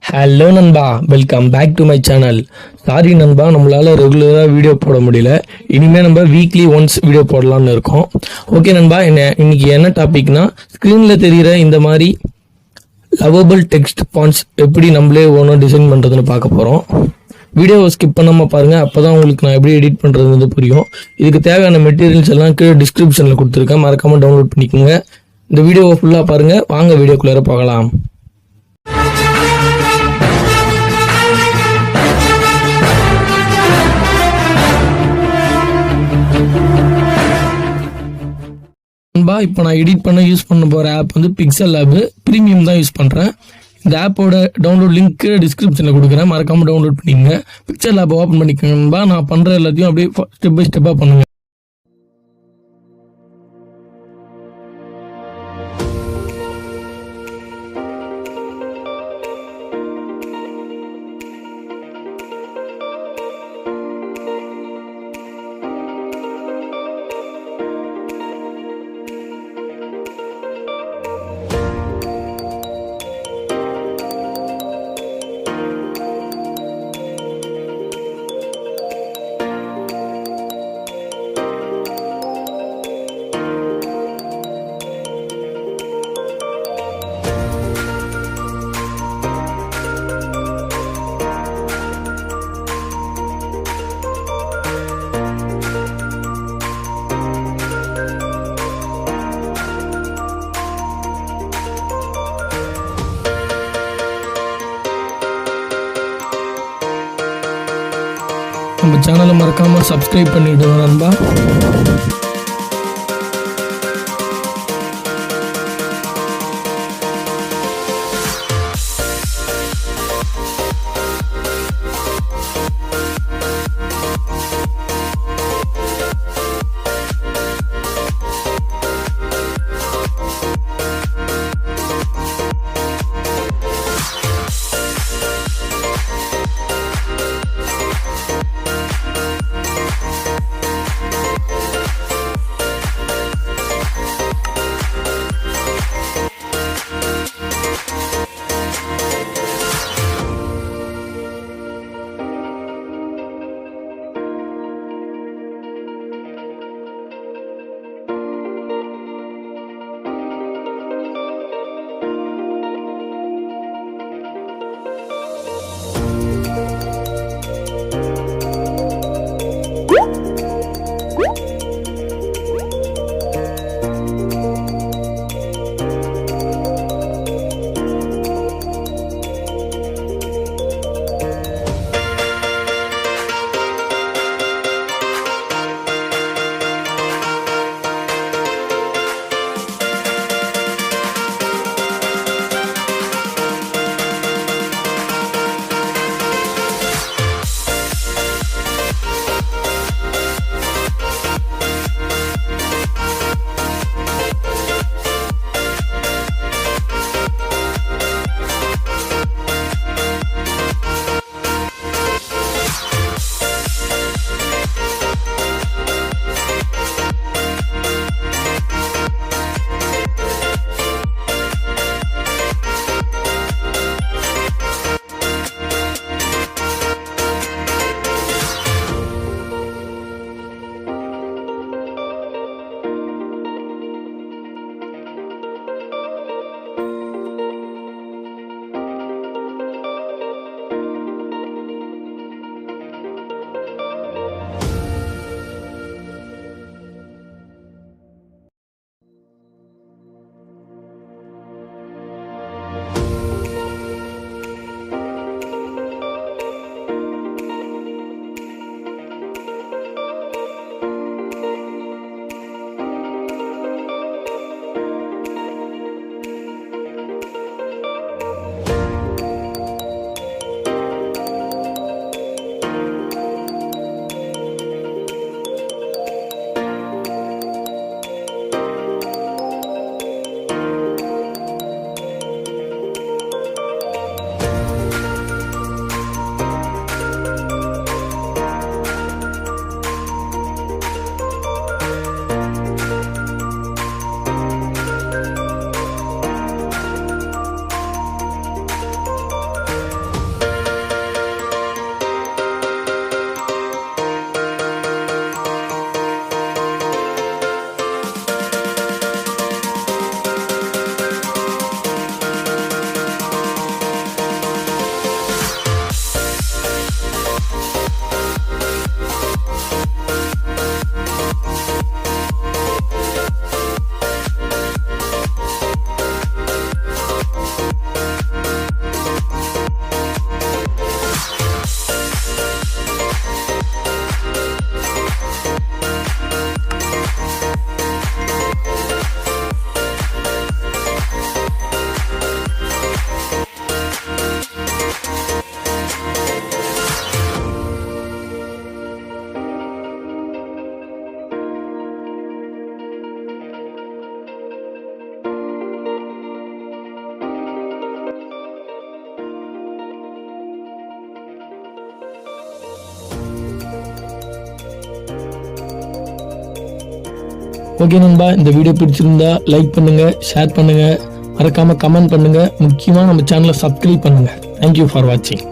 Hello நண்பா, welcome back to my channel. Sorry நண்பா, நம்மளால் ரெகுலராக வீடியோ போட முடியல. இனிமேல் நம்ம வீக்லி ஒன்ஸ் வீடியோ போடலான்னு இருக்கோம். ஓகே நண்பா, இன்னைக்கு என்ன டாபிக்னா, ஸ்க்ரீனில் தெரிகிற இந்த மாதிரி லவபிள் டெக்ஸ்ட் ஃபாண்ட்ஸ் எப்படி நம்மளே ஒன்றும் டிசைன் பண்ணுறதுன்னு பார்க்க போகிறோம். வீடியோவை ஸ்கிப் பண்ணாமல் பாருங்கள், அப்போ தான் உங்களுக்கு நான் எப்படி எடிட் பண்ணுறது புரியும். இதுக்கு தேவையான மெட்டீரியல்ஸ் எல்லாம் கீழே டிஸ்கிரிப்ஷனில் கொடுத்துருக்கேன், மறக்காமல் டவுன்லோட் பண்ணிக்கோங்க. இந்த வீடியோவை ஃபுல்லாக பாருங்கள், வாங்க வீடியோக்குள்ளே போகலாம். இப்போ நான் எடிட் பண்ண யூஸ் பண்ண போகிற ஆப் வந்து Pixellab ப்ரீமியம் தான் யூஸ் பண்ணுறேன். இந்த ஆப்போட டவுன்லோட் லிங்க் டிஸ்கிரிப்ஷனில் கொடுக்குறேன், மறக்காமல் டவுன்லோட் பண்ணிக்கங்க. Pixellab ஓப்பன் பண்ணிக்கோங்கன்பா. நான் பண்ணுற எல்லாத்தையும் அப்படியே ஸ்டெப் பை ஸ்டெப்பாக பண்ணுங்க. நம்ம சேனலை மறக்காமல் சப்ஸ்கிரைப் பண்ணிவிடுவோம் நண்பா. ஓகே நண்பா, இந்த வீடியோ பிடிச்சிருந்தா லைக் பண்ணுங்கள், ஷேர் பண்ணுங்கள், மறக்காமல் கமெண்ட் பண்ணுங்கள், முக்கியமாக நம்ம சேனலை சப்ஸ்கிரைப் பண்ணுங்கள். தேங்க்யூ ஃபார் வாட்சிங்.